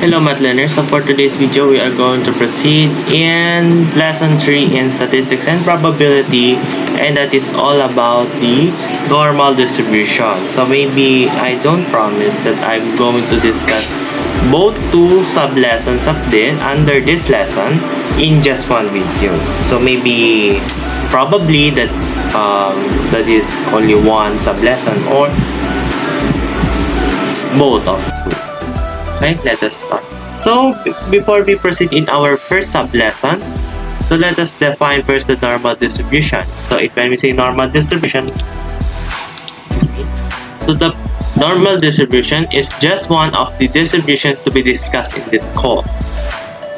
Hello math learners, so for today's video we are going to proceed in lesson 3 in statistics and probability, and that is all about the normal distribution. So maybe I don't promise that I'm going to discuss both two sub-lessons of this under this lesson in just one video. So maybe probably that is only one sub-lesson or both of two. Okay, let us start. So, before we proceed in our first sub-lesson, so let us define first the normal distribution. So, when we say normal distribution, so the normal distribution is just one of the distributions to be discussed in this course.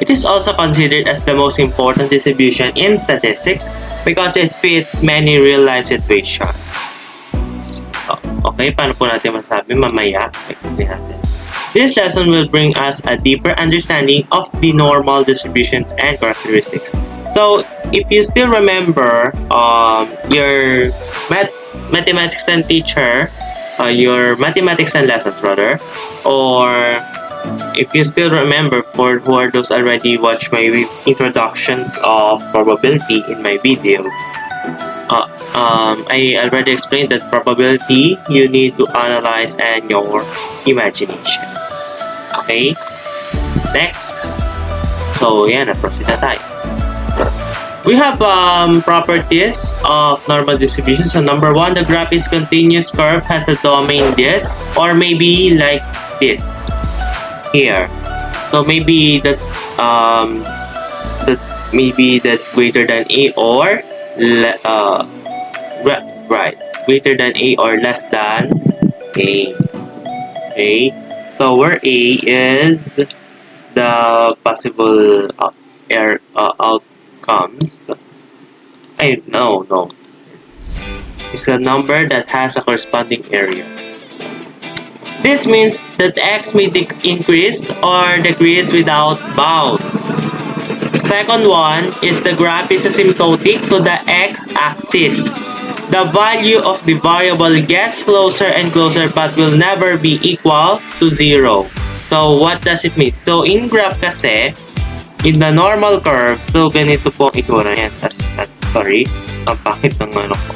It is also considered as the most important distribution in statistics because it fits many real-life situations. Okay, paano po natin masabi? Mamaya, explain natin. This lesson will bring us a deeper understanding of the normal distributions and characteristics. So, if you still remember your mathematics 10 teacher, your mathematics 10 lessons rather, or if you still remember, for who are those already watched my introductions of probability in my video, I already explained that probability you need to analyze and your imagination. Okay? Next. So, yan. Na-proceed na tayo. We have properties of normal distribution. So, number 1, the graph is continuous curve, has a domain this, or maybe like this. Here. So, maybe that's greater than A or right. Greater than A or less than A. Okay. So where A is the possible outcomes. No. It's a number that has a corresponding area. This means that X may increase or decrease without bound. Second one is the graph is asymptotic to the X-axis. The value of the variable gets closer and closer but will never be equal to 0. So, what does it mean? So, in graph kasi, in the normal curve, so ganito po ang itsura yan. Sorry, ang pakit ng ano ko.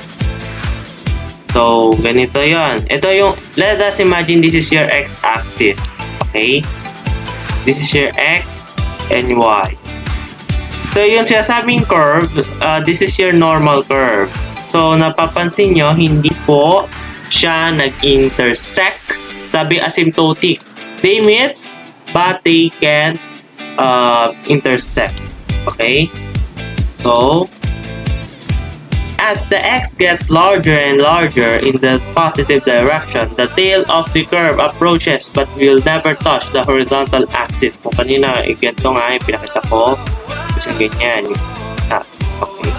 So, ganito yan. Ito yung, let us imagine this is your X-axis. Okay? This is your X and Y. So, yung sinasabing curve, this is your normal curve. So, napapansin nyo, hindi po siya nag-intersect. Sabi asymptotic. They meet, but they can intersect. Okay? So, as the X gets larger and larger in the positive direction, the tail of the curve approaches but will never touch the horizontal axis. Kung kanina, ganito nga, pinakita ko. Kasi ganyan. Okay.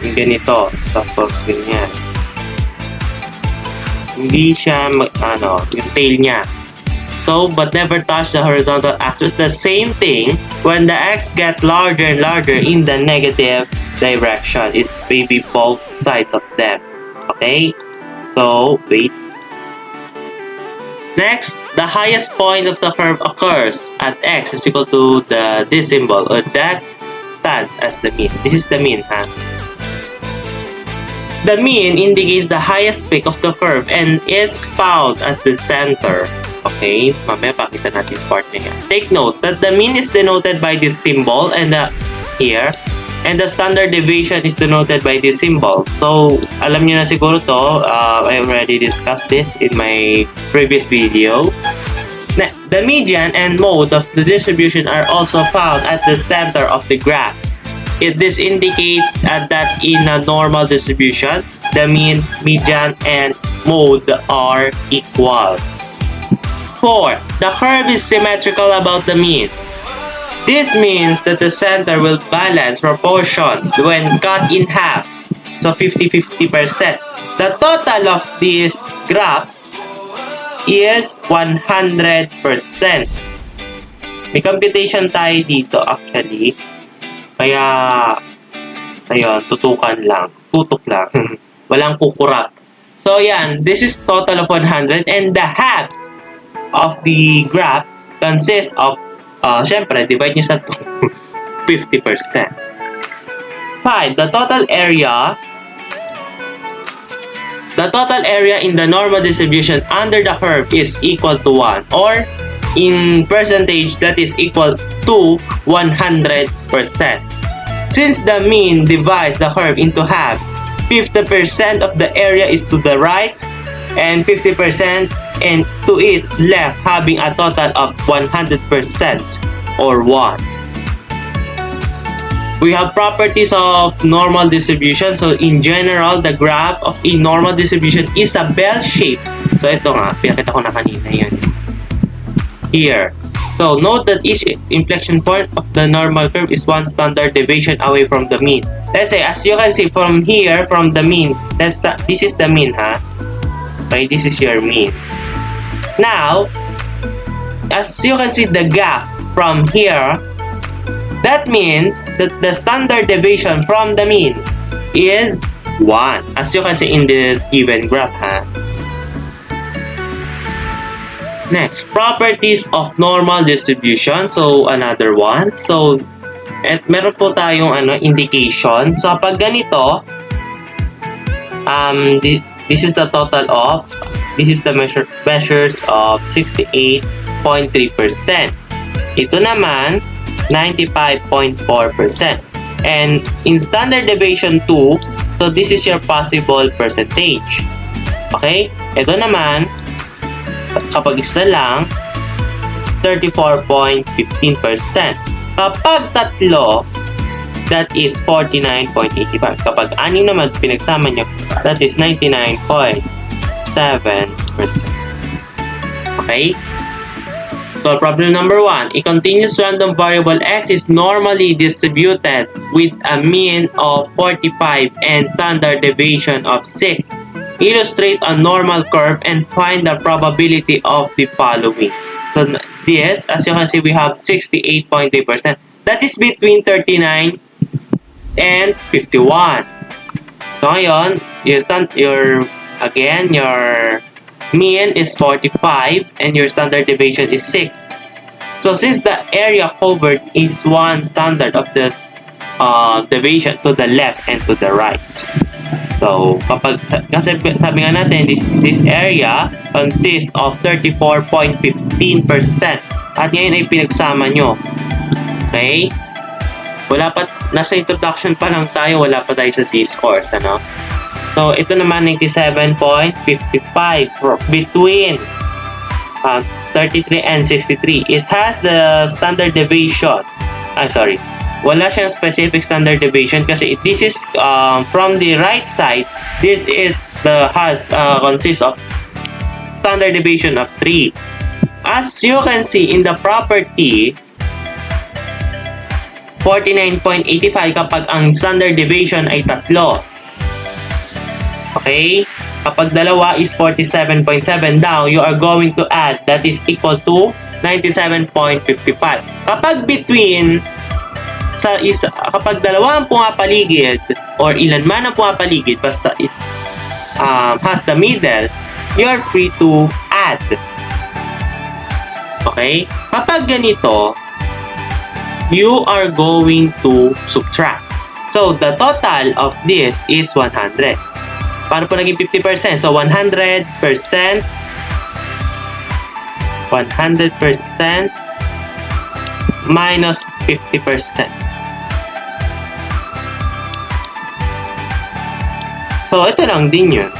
Yung ganito, tapos ganyan. Hindi siya yung tail niya. So, but never touch the horizontal axis. The same thing when the X get larger and larger in the negative direction. It's maybe both sides of them. Okay? So, wait. Next, the highest point of the curve occurs at X is equal to this symbol, or that stands as the mean. This is the mean, huh? The mean indicates the highest peak of the curve and it's found at the center. Okay, mamaya pakita natin part na yan. Take note that the mean is denoted by this symbol and here, and the standard deviation is denoted by this symbol. So, alam niyo na siguro to, I already discussed this in my previous video. The median and mode of the distribution are also found at the center of the graph. This indicates that in a normal distribution, the mean, median, and mode are equal. 4. The curve is symmetrical about the mean. This means that the center will balance proportions when cut in halves, so 50-50%. The total of this graph is 100%. May computation tayo dito actually. Kaya, ayun, tutok lang. Walang kukurap. So, yan, this is total of 100 and the halves of the graph consists of, syempre, divide nyo sa 2, 50%. 5. The total area in the normal distribution under the curve is equal to 1, or in percentage that is equal to 100%. Since the mean divides the curve into halves, 50% of the area is to the right and 50% and to its left, having a total of 100% or 1. We have properties of normal distribution. So in general, the graph of a normal distribution is a bell shape. So ito nga, pinakita ko na kanina yan. Here. So note that each inflection point of the normal curve is one standard deviation away from the mean. Let's say, as you can see from here, from the mean, this is the mean, ha? Okay, this is your mean. Now, as you can see the gap from here, that means that the standard deviation from the mean is 1. As you can see in this given graph, ha? Next, properties of normal distribution. So, another one. So, meron po tayong indication. So, pag ganito, this is the total of, this is the measures of 68.3%. Ito naman, 95.4%. And in standard deviation 2, so this is your possible percentage. Okay? Ito naman, kapag isa lang, 34.15%. Kapag tatlo, that is 49.85. Kapag anim naman pinagsama nyo, that is 99.7%. Okay? So problem number 1, a continuous random variable x is normally distributed with a mean of 45 and standard deviation of 6. Illustrate a normal curve and find the probability of the following. So this, as you can see, we have 68.3%. That is between 39 and 51. So ngayon, your mean is 45 and your standard deviation is 6. So since the area covered is one standard of the deviation to the left and to the right. So kasi sabi nga natin, this area consists of 34.15%. At ngayon ay pinagsama nyo. Okay? Nasa introduction pa lang tayo, wala pa tayo sa Z-scores, ano? So, ito naman 97.55 between 33 and 63. It has the standard deviation. Wala siyang specific standard deviation kasi this is from the right side. This is consists of standard deviation of 3. As you can see in the property, 49.85 kapag ang standard deviation ay 3. Okay? Kapag dalawa is 47.7, now you are going to add, that is equal to 97.55. Kapag between kapag dalawa ang pumapaligid or ilan man ang pumapaligid, basta it has the middle, you are free to add. Okay? Kapag ganito, you are going to subtract. So, the total of this is 100. Paano po naging 50%? So, 100% minus 50%. So, ito lang din yun.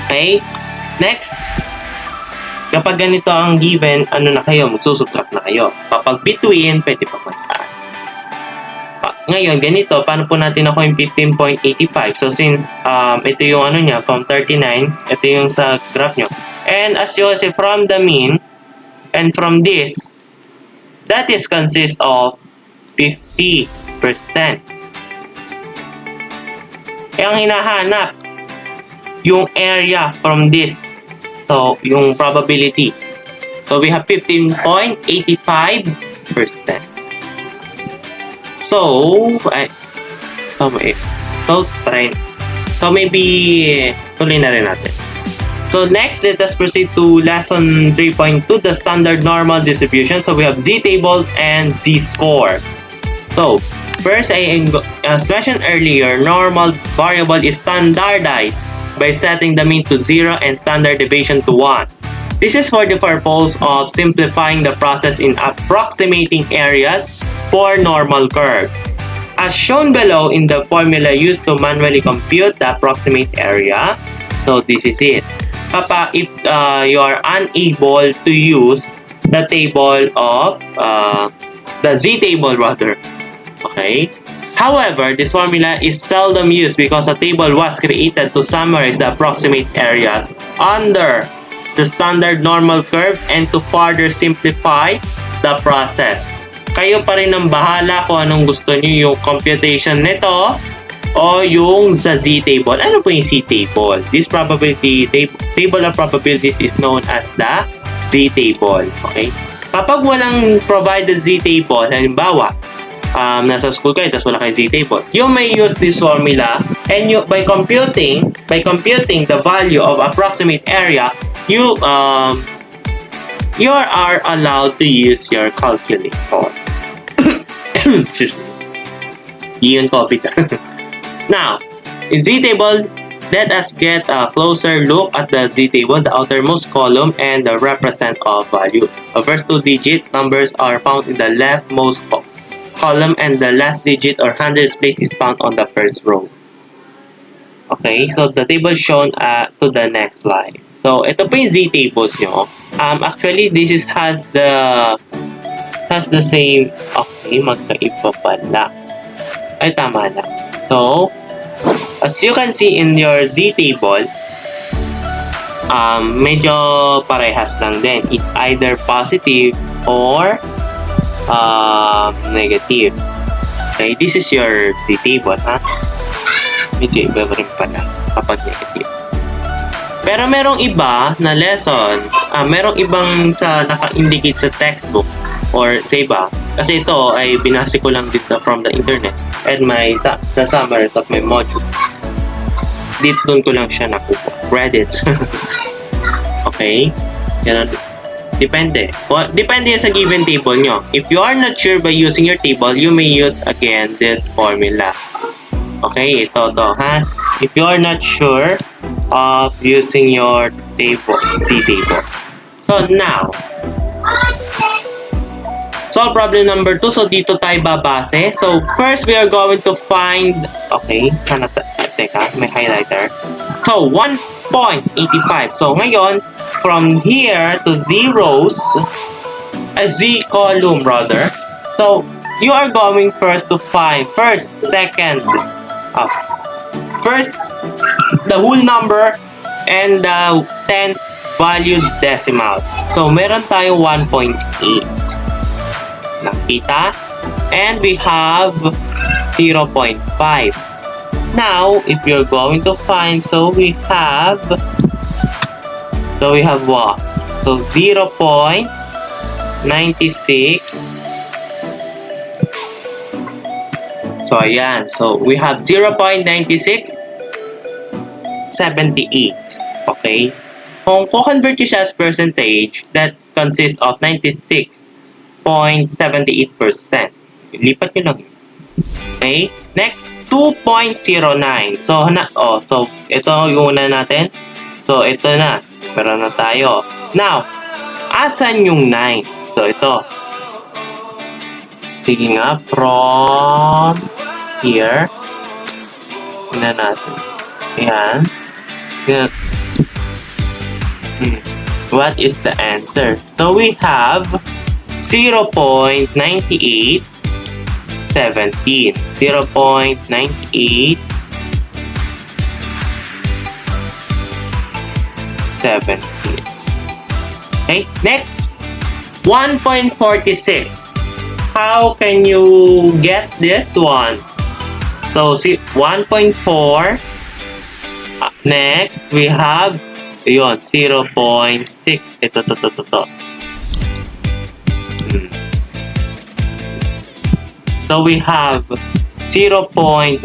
Okay? Next. Kapag ganito ang given, na kayo? Magsusubtract na kayo. Kapag between, pwede pa mag-add. Ngayon, ganito, paano po natin ako yung 15.85? So, since ito yung niya, from 39, ito yung sa graph nyo. And as you see, from the mean, and from this, that is consists of 50%. Ang hinahanap, yung area from this. So, yung probability. So, we have 15.85%. So, maybe, tuloy na rin natin. So, So next, let us proceed to lesson 3.2, the standard normal distribution. So we have Z-tables and Z-score. So first, as mentioned earlier, normal variable is standardized by setting the mean to 0 and standard deviation to 1. This is for the purpose of simplifying the process in approximating areas for normal curves. As shown below in the formula used to manually compute the approximate area, so this is it. If you are unable to use the table of the Z-table rather, okay? However, this formula is seldom used because a table was created to summarize the approximate areas under the standard normal curve and to further simplify the process. Kayo pa rin ang bahala kung anong gusto niyo, yung computation nito o yung sa Z-table. Ano po yung Z-table? This probability table of probabilities is known as the Z-table. Okay? Kapag walang provided Z-table, halimbawa, nasa school kayo tapos wala kayo Z-table, you may use this formula and by computing the value of approximate area, you are allowed to use your calculator. Excuse me. Yun COVID. Now, in Z-table, let us get a closer look at the Z-table, the outermost column, and the represent of value. The first 2-digit numbers are found in the leftmost column, and the last digit or hundreds place is found on the first row. Okay, so the table shown to the next slide. So, ito po yung Z-tables nyo. Actually, this has the same. Okay, magkaiba pala. Ay, tama na. So, as you can see in your Z-table, medyo parehas lang din. It's either positive or negative. Okay, this is your Z-table, ha? Medyo iba rin pala kapag negative. Pero merong iba na lesson, merong ibang naka-indicate sa textbook or sa iba. Kasi ito ay binase ko lang din from the internet and the summary of my modules. Doon ko lang siya nakuha. Credits. Okay? Yan. Depende. Depende sa given table nyo. If you are not sure by using your table, you may use again this formula. Okay, ito to, ha? If you are not sure of using your table, Z-table. So now, solve problem number 2. So dito tayo babase. So first we are going to find, okay, teka, may highlighter. So 1.85. So ngayon, from here to zeros, Z column rather. So you are going first to find first the whole number and the tens value decimal. So meron tayo 1.8. Nakita? And we have 0.5. Now, if you're going to find, so we have what? So 0.96. So ayan. So we have 0.9678. Okay? Kung ko-convert ko siya as percentage, that consists of 96.78%. Lipat nyo lang. Okay? Next, 2.09. So ito yung una natin. So ito na. Pero na tayo. Now, asan yung 9? So ito. Sige nga, from here. Tingnan natin. Ayan. What is the answer? So we have 0.9817. 0.9817. Okay, next. 1.46. How can you get this one? So, see, 1.4. Next, we have, yun, 0.6. Ito. So, we have 0.92.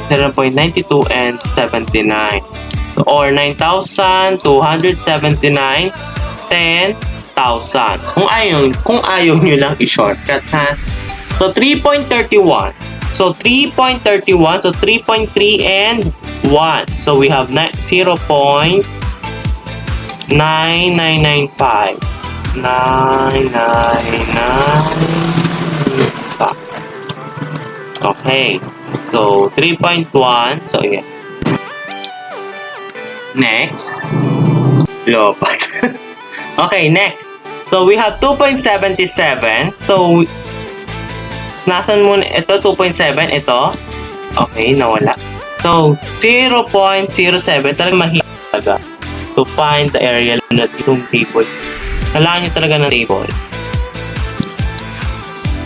0.92 and 79. So, or 9,279, 10,000. Kung ayaw nyo lang i-shortcut, ha? So, 3.31. So, 3.31. So, 3.3 and 1. So, we have 0.9995. 999. Okay. So, 3.1. So, yeah. Next. Lopat. Okay, next. So, we have 2.77. So, nasan muna? Ito, 2.7. Ito. Okay, nawala. So, 0.07. Talagang mahirap talaga to find the area na itong table. Kailangan nyo talaga ng table.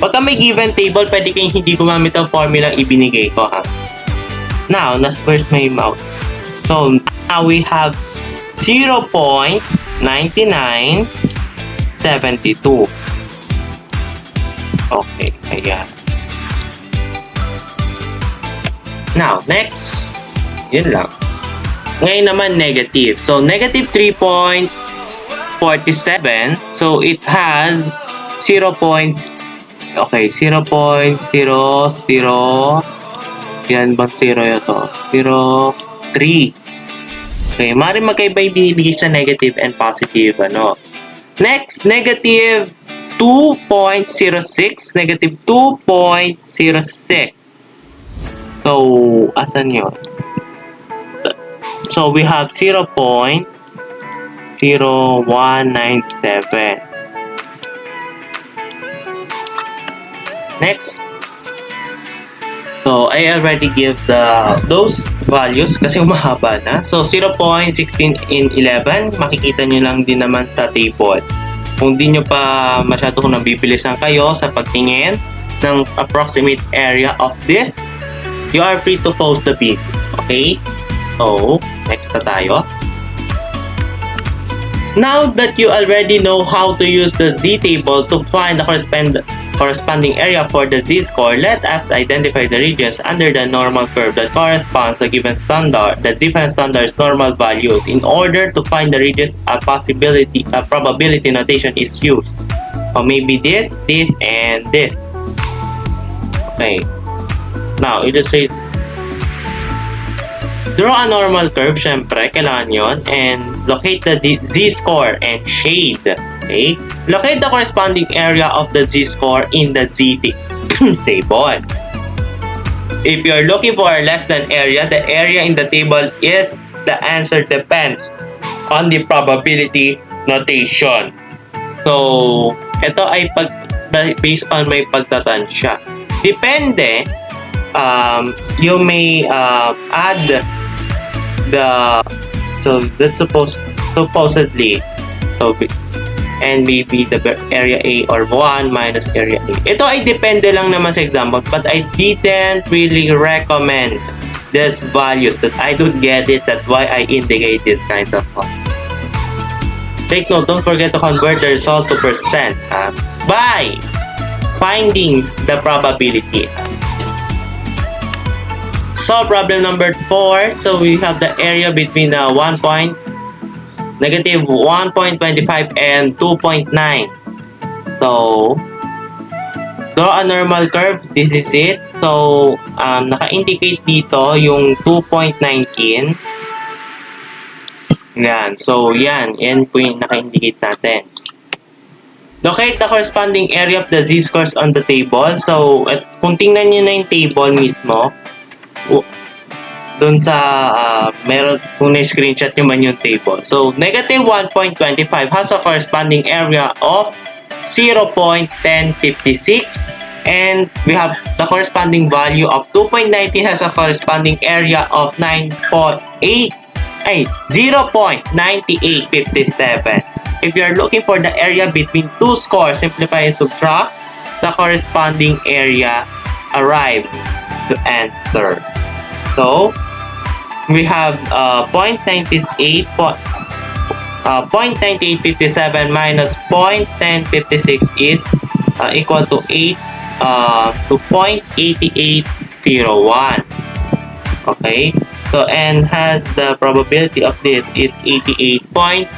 Pagka may given table, pwede kayong hindi gumamit ang formula ibinigay ko, ha? Now, where's my mouse? So, now we have 0.9972. Okay, ayan. Now, next. Yun lang. Ngayon naman, negative. So, negative 3.47. So, it has 0. Okay, 0.00. Yan bang 0 yun to? 0.3. Okay, maaaring magkaiba yung binibigay sa negative and positive, ano. Next, negative 2.06. Negative 2.06. So, asan yun? So, we have 0.0197. Next. So, I already give those values kasi umahaba na. So, 0.16 in 11. Makikita nyo lang din naman sa table. Kung di nyo pa masyado nabibilisan kayo sa pagtingin ng approximate area of this, you are free to pause the video. Okay? So, next na tayo. Now that you already know how to use the ZTable to find the corresponding area for the Z-score, let us identify the regions under the normal curve that corresponds to given standard, the different standards normal values. In order to find the regions, a probability notation is used. Or maybe this, and this. Okay. Now, illustrate. Draw a normal curve, syempre, kailangan yon, and locate the Z-score and shade. Okay? Locate the corresponding area of the Z-score in the Z-table. If you are looking for a less than area, the area in the table is the answer depends on the probability notation. So, ito ay based on may pagtatansya. Depende, you may add so that's supposedly, so and maybe the area A or 1 minus area A. Ito ay depende lang naman sa example, but I didn't really recommend these values that I don't get it. That's why I indicate this kind of take note, don't forget to convert the result to percent by finding the probability. So, problem number 4. So, we have the area between negative 1.25 and 2.9. So, draw a normal curve. This is it. So, naka-indicate dito yung 2.19. Yan. So, yan. Yan po yung naka-indicate natin. Locate the corresponding area of the Z-scores on the table. So, kung tingnan nyo na yung table mismo, doon sa meron, kung na-screenshot nyo man yung table. So, negative 1.25 has a corresponding area of 0.1056, and we have the corresponding value of 2.19 has a corresponding area of 0.9857. If you are looking for the area between two scores, simplify and subtract the corresponding area arrived to answer. So, we have 0.9857 minus 0.1056 is equal to 0.8801. Okay? So, and has the probability of this is 88.01%.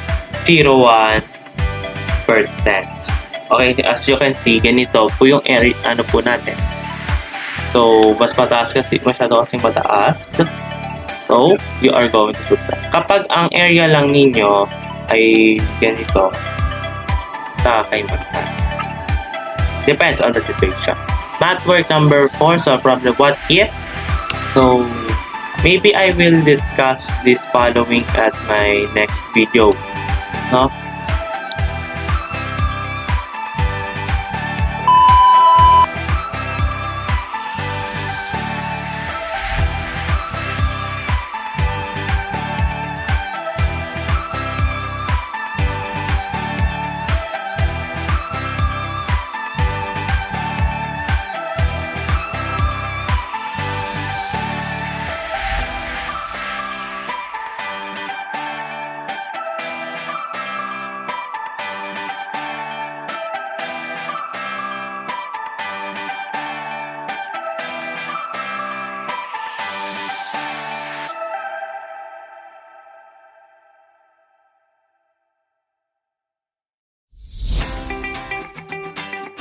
Okay, as you can see, ganito po yung area, ano po natin. So, mas mataas kasi, masyado kasing mataas. So, you are going to subtract. Kapag ang area lang ninyo ay ganito, sa kayo magkano. Depends on the situation. Math work number 4, so problem what if. So, maybe I will discuss this following at my next video. No?